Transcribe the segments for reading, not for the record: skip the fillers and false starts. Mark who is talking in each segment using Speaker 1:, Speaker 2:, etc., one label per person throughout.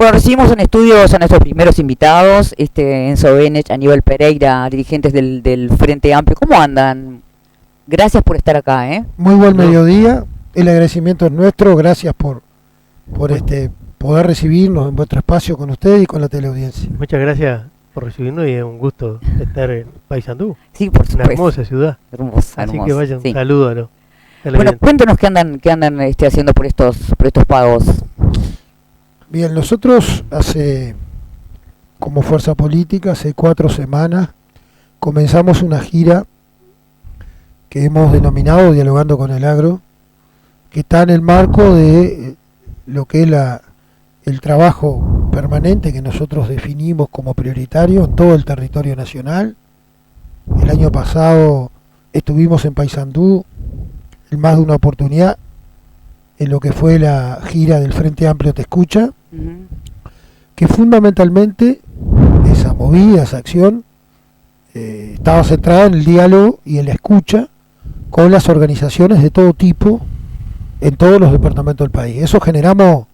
Speaker 1: Bueno, recibimos en estudios a nuestros primeros invitados, Enzo Benech, Aníbal Pereira, dirigentes del Frente Amplio. ¿Cómo andan? Gracias por estar acá, ¿eh?
Speaker 2: Muy buen mediodía, el agradecimiento es nuestro, gracias por poder recibirnos en vuestro espacio con ustedes y con la teleaudiencia.
Speaker 3: Muchas gracias por recibirnos y es un gusto estar en Paysandú.
Speaker 1: Sí, por supuesto.
Speaker 3: Una hermosa ciudad.
Speaker 1: Hermosa,
Speaker 3: Así
Speaker 1: hermosa,
Speaker 3: que vayan,
Speaker 1: sí.
Speaker 3: saludo a los
Speaker 1: Bueno, cuéntanos qué andan haciendo por estos pagos.
Speaker 2: Bien, nosotros como fuerza política, hace 4 semanas comenzamos una gira que hemos denominado Dialogando con el Agro, que está en el marco de lo que es el trabajo permanente que nosotros definimos como prioritario en todo el territorio nacional. El año pasado estuvimos en Paysandú en más de una oportunidad en lo que fue la gira del Frente Amplio Te Escucha, que fundamentalmente esa movida, esa acción, estaba centrada en el diálogo y en la escucha con las organizaciones de todo tipo en todos los departamentos del país. Eso generamos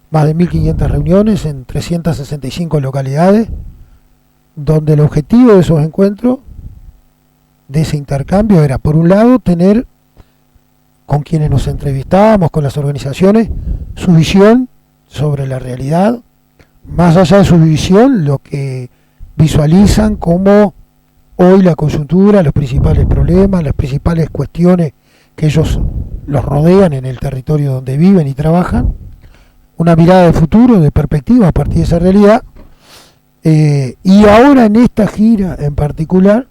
Speaker 2: más de 1.500 reuniones en 365 localidades, donde el objetivo de esos encuentros, de ese intercambio, era, por un lado, tener con quienes nos entrevistábamos, con las organizaciones, su visión sobre la realidad, más allá de su visión, lo que visualizan como hoy la coyuntura, los principales problemas, las principales cuestiones que ellos los rodean en el territorio donde viven y trabajan, una mirada de futuro, de perspectiva a partir de esa realidad. Y ahora en esta gira en particular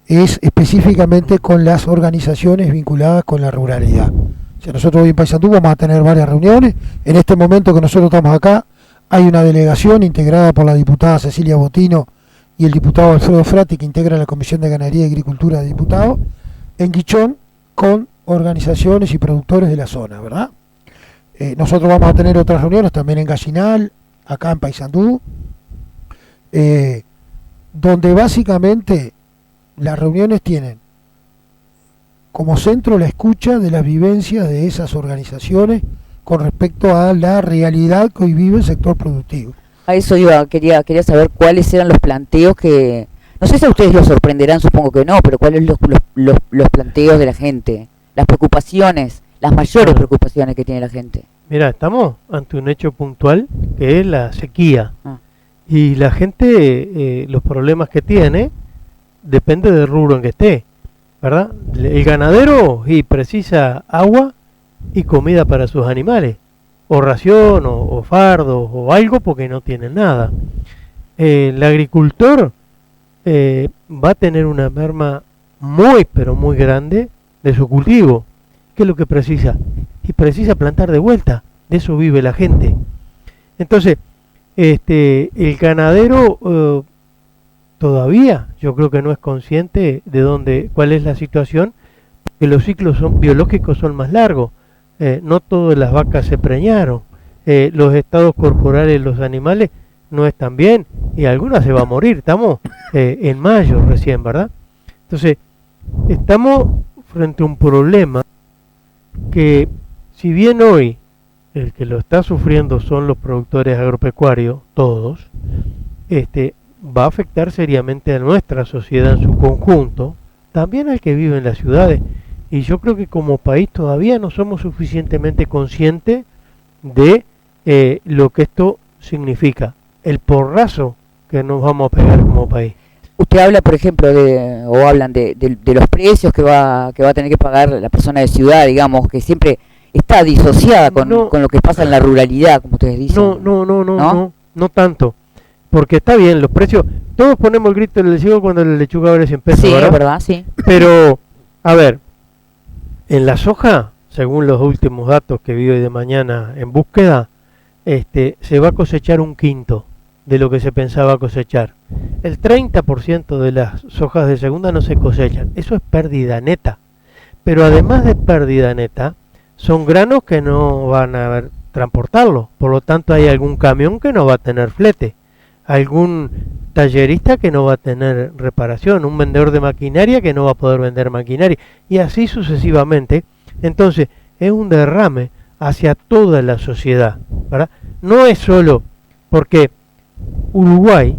Speaker 2: es específicamente con las organizaciones vinculadas con la ruralidad. O sea, nosotros hoy en Paysandú vamos a tener varias reuniones. En este momento que nosotros estamos acá, hay una delegación integrada por la diputada Cecilia Botino y el diputado Alfredo Frati, que integra la Comisión de Ganadería y Agricultura de Diputados, en Guichón, con organizaciones y productores de la zona, ¿verdad? Nosotros vamos a tener otras reuniones también en Gallinal, acá en Paysandú, donde básicamente las reuniones tienen como centro la escucha de las vivencias de esas organizaciones con respecto a la realidad que hoy vive el sector productivo.
Speaker 1: A eso quería saber cuáles eran los planteos que, no sé si a ustedes los sorprenderán, supongo que no, pero cuáles los planteos de la gente, las preocupaciones, las mayores preocupaciones que tiene la gente.
Speaker 3: Mira, estamos ante un hecho puntual que es la sequía. Y la gente, los problemas que tiene, depende del rubro en que esté, ¿verdad? El ganadero precisa agua y comida para sus animales, o ración, o fardo, o algo, porque no tienen nada. El agricultor va a tener una merma muy, pero muy grande de su cultivo. ¿Qué es lo que precisa? Y precisa plantar de vuelta, de eso vive la gente. Entonces, el ganadero todavía yo creo que no es consciente de cuál es la situación, que los ciclos biológicos son más largos. No todas las vacas se preñaron, los estados corporales de los animales no están bien y algunas se va a morir. Estamos en mayo recién, ¿verdad? Entonces, estamos frente a un problema que, si bien hoy el que lo está sufriendo son los productores agropecuarios, todos, va a afectar seriamente a nuestra sociedad en su conjunto, también al que vive en las ciudades. Y yo creo que como país todavía no somos suficientemente conscientes de lo que esto significa, el porrazo que nos vamos a pegar como país.
Speaker 1: Usted habla, por ejemplo, hablan de los precios que va a tener que pagar la persona de ciudad, digamos, que siempre está disociada con lo que pasa en la ruralidad, como ustedes dicen.
Speaker 3: No tanto. Porque está bien, los precios, todos ponemos el grito del ciego cuando la lechuga vale 100 pesos,
Speaker 1: sí,
Speaker 3: ¿verdad?
Speaker 1: Es verdad, sí.
Speaker 3: Pero, a ver, en la soja, según los últimos datos que vi hoy de mañana en búsqueda, se va a cosechar 1/5 de lo que se pensaba cosechar. El 30% de las sojas de segunda no se cosechan. Eso es pérdida neta. Pero además de pérdida neta, son granos que no van a transportarlo. Por lo tanto, hay algún camión que no va a tener flete, algún tallerista que no va a tener reparación, un vendedor de maquinaria que no va a poder vender maquinaria, y así sucesivamente. Entonces, es un derrame hacia toda la sociedad, ¿verdad? no es solo porque Uruguay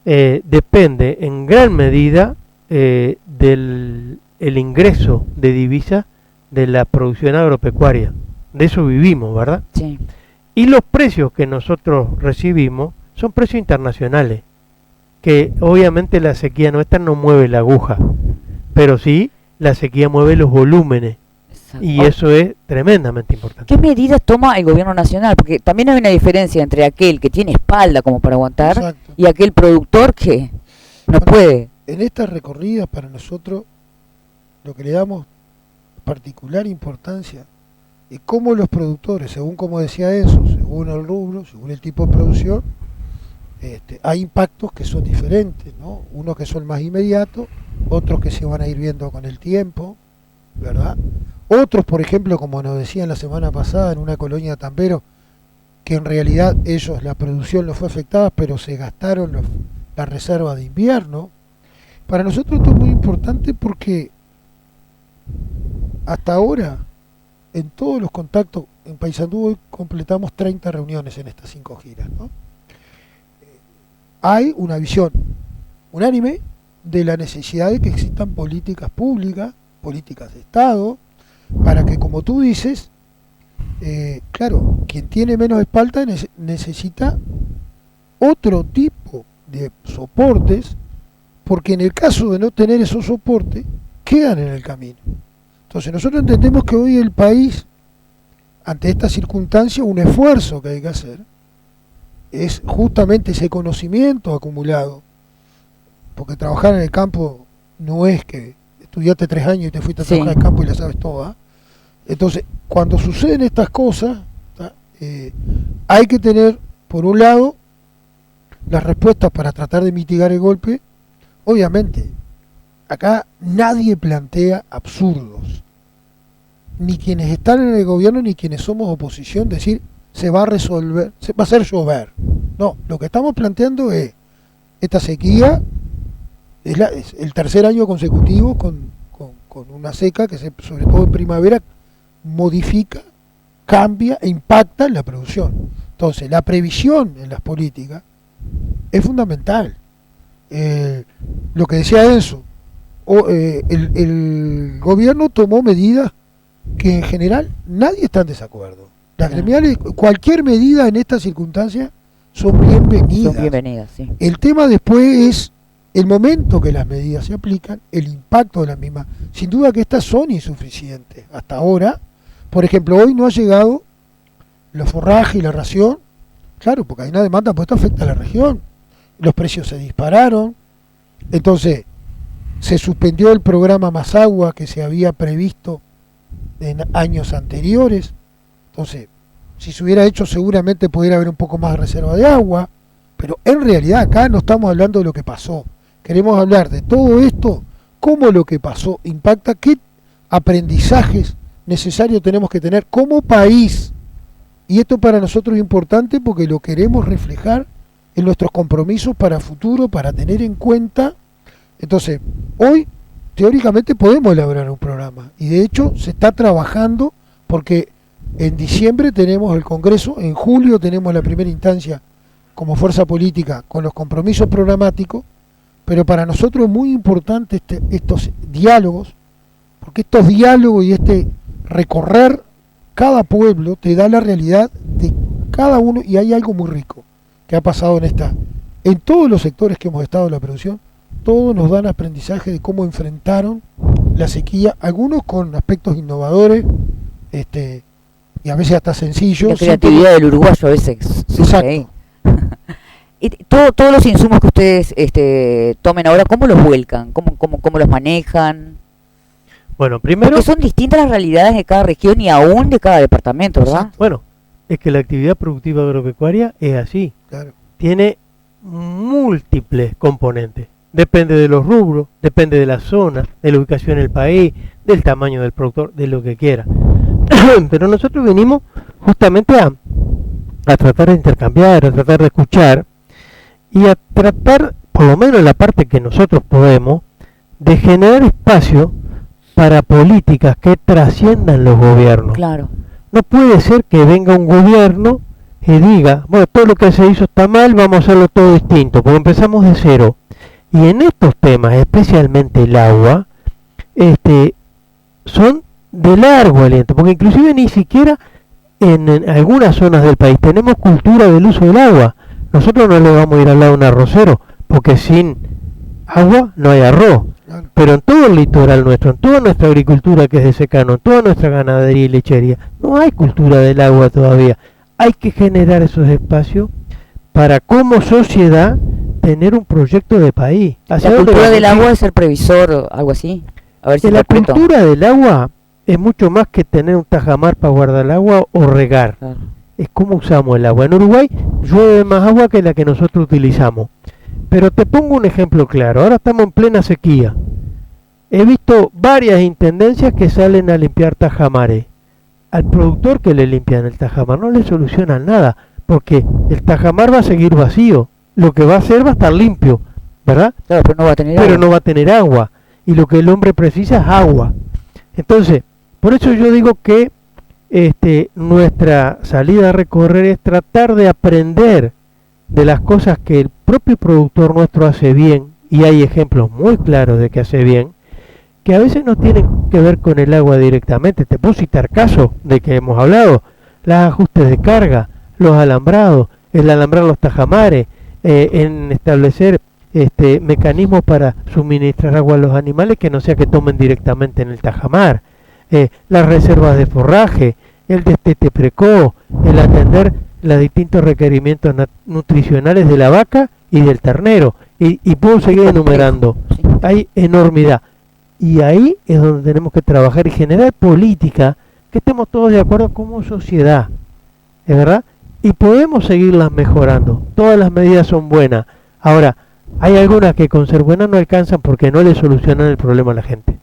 Speaker 3: depende en gran medida del el ingreso de divisas de la producción agropecuaria. De eso vivimos, ¿verdad?
Speaker 1: Sí.
Speaker 3: Y los precios que nosotros recibimos son precios internacionales, que obviamente la sequía nuestra no mueve la aguja, pero sí la sequía mueve los volúmenes.
Speaker 1: Exacto.
Speaker 3: Y eso es tremendamente importante.
Speaker 1: ¿Qué medidas toma el gobierno nacional? Porque también hay una diferencia entre aquel que tiene espalda como para aguantar
Speaker 2: Exacto.
Speaker 1: y aquel productor que no
Speaker 2: Bueno,
Speaker 1: puede.
Speaker 2: En estas recorridas, para nosotros, lo que le damos particular importancia es cómo los productores, según como decía eso, según el rubro, según el tipo de producción, hay impactos que son diferentes, ¿no? Unos que son más inmediatos, otros que se van a ir viendo con el tiempo, ¿verdad? Otros, por ejemplo, como nos decían la semana pasada en una colonia de Tampero, que en realidad ellos, la producción no fue afectada, pero se gastaron la reserva de invierno. Para nosotros esto es muy importante porque hasta ahora, en todos los contactos, en Paysandú hoy completamos 30 reuniones en estas 5 giras, ¿no? Hay una visión unánime de la necesidad de que existan políticas públicas, políticas de Estado, para que, como tú dices, claro, quien tiene menos espalda necesita otro tipo de soportes, porque en el caso de no tener esos soportes, quedan en el camino. Entonces nosotros entendemos que hoy el país, ante esta circunstancia, un esfuerzo que hay que hacer es justamente ese conocimiento acumulado, porque trabajar en el campo no es que estudiaste 3 años y te fuiste a trabajar en el campo y la sabes toda. Entonces, cuando suceden estas cosas, hay que tener, por un lado, las respuestas para tratar de mitigar el golpe. Obviamente, acá nadie plantea absurdos, ni quienes están en el gobierno ni quienes somos oposición, decir se va a resolver, se va a hacer llover. No, lo que estamos planteando es esta sequía, es el tercer año consecutivo con una seca que sobre todo en primavera modifica, cambia e impacta en la producción. Entonces la previsión en las políticas es fundamental. Lo que decía Enzo, el gobierno tomó medidas que en general nadie está en desacuerdo. Las gremiales, cualquier medida en esta circunstancia son bienvenidas.
Speaker 1: Son bienvenidas, sí.
Speaker 2: El tema después es el momento que las medidas se aplican, el impacto de las mismas. Sin duda que estas son insuficientes. Hasta ahora, por ejemplo, hoy no ha llegado los forrajes y la ración, claro, porque hay una demanda, pues esto afecta a la región. Los precios se dispararon, entonces se suspendió el programa Más Agua que se había previsto en años anteriores. Entonces, si se hubiera hecho seguramente podría haber un poco más de reserva de agua, pero en realidad acá no estamos hablando de lo que pasó. Queremos hablar de todo esto, cómo lo que pasó impacta, qué aprendizajes necesarios tenemos que tener como país. Y esto para nosotros es importante porque lo queremos reflejar en nuestros compromisos para futuro, para tener en cuenta. Entonces, hoy teóricamente podemos elaborar un programa y de hecho se está trabajando porque en diciembre tenemos el Congreso, en julio tenemos la primera instancia como fuerza política con los compromisos programáticos, pero para nosotros es muy importante estos diálogos, porque estos diálogos y recorrer cada pueblo te da la realidad de cada uno, y hay algo muy rico que ha pasado en todos los sectores que hemos estado en la producción, todos nos dan aprendizaje de cómo enfrentaron la sequía, algunos con aspectos innovadores, y a veces hasta sencillos.
Speaker 1: La creatividad del uruguayo a veces.
Speaker 2: Exacto.
Speaker 1: Y todos los insumos que ustedes tomen ahora, ¿cómo los vuelcan? ¿Cómo los manejan?
Speaker 3: Bueno, primero...
Speaker 1: Porque son distintas las realidades de cada región y aún de cada departamento, ¿verdad?
Speaker 2: Exacto.
Speaker 3: Bueno, es que la actividad productiva agropecuaria es así.
Speaker 2: Claro.
Speaker 3: Tiene múltiples componentes. Depende de los rubros, depende de la zona, de la ubicación del país, del tamaño del productor, de lo que quiera. Pero nosotros venimos justamente a tratar de intercambiar, a tratar de escuchar y a tratar, por lo menos en la parte que nosotros podemos, de generar espacio para políticas que trasciendan los gobiernos.
Speaker 1: Claro.
Speaker 3: No puede ser que venga un gobierno y diga, bueno, todo lo que se hizo está mal, vamos a hacerlo todo distinto, porque empezamos de cero. Y en estos temas, especialmente el agua, son de largo aliento, porque inclusive ni siquiera en algunas zonas del país tenemos cultura del uso del agua. Nosotros no le vamos a ir al lado de un arrocero, porque sin agua no hay arroz. Pero en todo el litoral nuestro, en toda nuestra agricultura que es de secano, en toda nuestra ganadería y lechería, no hay cultura del agua todavía. Hay que generar esos espacios para como sociedad tener un proyecto de país.
Speaker 1: La cultura del agua es el previsor, algo así. A ver si
Speaker 3: la cultura del agua es mucho más que tener un tajamar para guardar el agua o regar. Claro. Es cómo usamos el agua. En Uruguay llueve más agua que la que nosotros utilizamos. Pero te pongo un ejemplo claro. Ahora estamos en plena sequía. He visto varias intendencias que salen a limpiar tajamares. Al productor que le limpian el tajamar no le solucionan nada, porque el tajamar va a seguir vacío. Lo que va a hacer va a estar limpio, ¿verdad?
Speaker 1: Claro, pero no va a tener agua.
Speaker 3: No va a tener agua. Y lo que el hombre precisa es agua. Entonces, por eso yo digo que nuestra salida a recorrer es tratar de aprender de las cosas que el propio productor nuestro hace bien, y hay ejemplos muy claros de que hace bien, que a veces no tienen que ver con el agua directamente. Te puedo citar casos de que hemos hablado: los ajustes de carga, los alambrados, el alambrar los tajamares, en establecer mecanismos para suministrar agua a los animales que no sea que tomen directamente en el tajamar, las reservas de forraje, el destete precoz, el atender los distintos requerimientos nutricionales de la vaca y del ternero, y puedo seguir enumerando. Hay enormidad, y ahí es donde tenemos que trabajar y generar política que estemos todos de acuerdo como sociedad, ¿es verdad? Y podemos seguirlas mejorando. Todas las medidas son buenas. Ahora, hay algunas que con ser buenas no alcanzan porque no le solucionan el problema a la gente.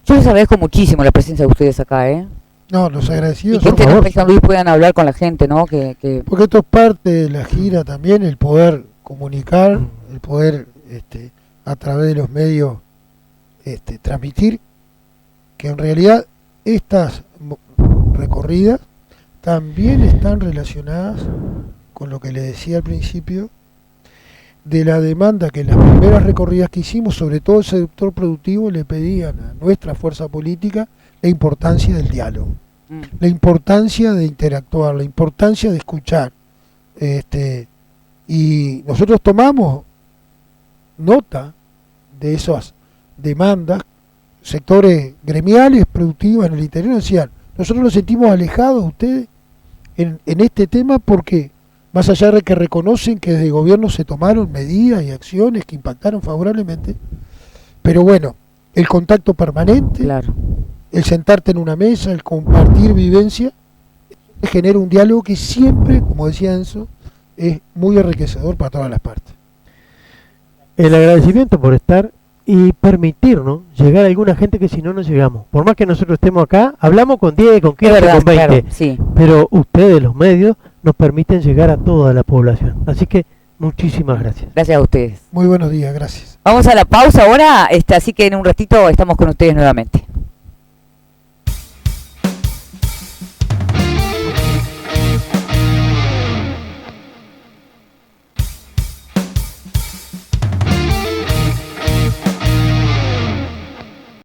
Speaker 1: Yo les agradezco muchísimo la presencia de ustedes acá, ¿eh?
Speaker 2: No, los agradecidos.
Speaker 1: Y que en San Luis puedan hablar con la gente, ¿no? Porque
Speaker 2: esto es parte de la gira también, el poder comunicar, el poder a través de los medios transmitir que en realidad estas recorridas también están relacionadas con lo que le decía al principio de la demanda que en las primeras recorridas que hicimos, sobre todo el sector productivo, le pedían a nuestra fuerza política la importancia del diálogo, la importancia de interactuar, la importancia de escuchar. Y nosotros tomamos nota de esas demandas, sectores gremiales, productivos en el interior, decían, nosotros nos sentimos alejados de ustedes en este tema porque, más allá de que reconocen que desde el gobierno se tomaron medidas y acciones que impactaron favorablemente, pero bueno, el contacto permanente,
Speaker 1: claro,
Speaker 2: el sentarte en una mesa, el compartir vivencia, genera un diálogo que siempre, como decía Enzo, es muy enriquecedor para todas las partes.
Speaker 3: El agradecimiento por estar y permitirnos llegar a alguna gente que si no llegamos. Por más que nosotros estemos acá, hablamos con 10, con 15, con 20,
Speaker 1: claro, sí,
Speaker 3: pero ustedes, los medios, nos permiten llegar a toda la población. Así que muchísimas gracias.
Speaker 1: Gracias a ustedes.
Speaker 2: Muy buenos días, gracias.
Speaker 1: Vamos a la pausa ahora, así que en un ratito estamos con ustedes nuevamente.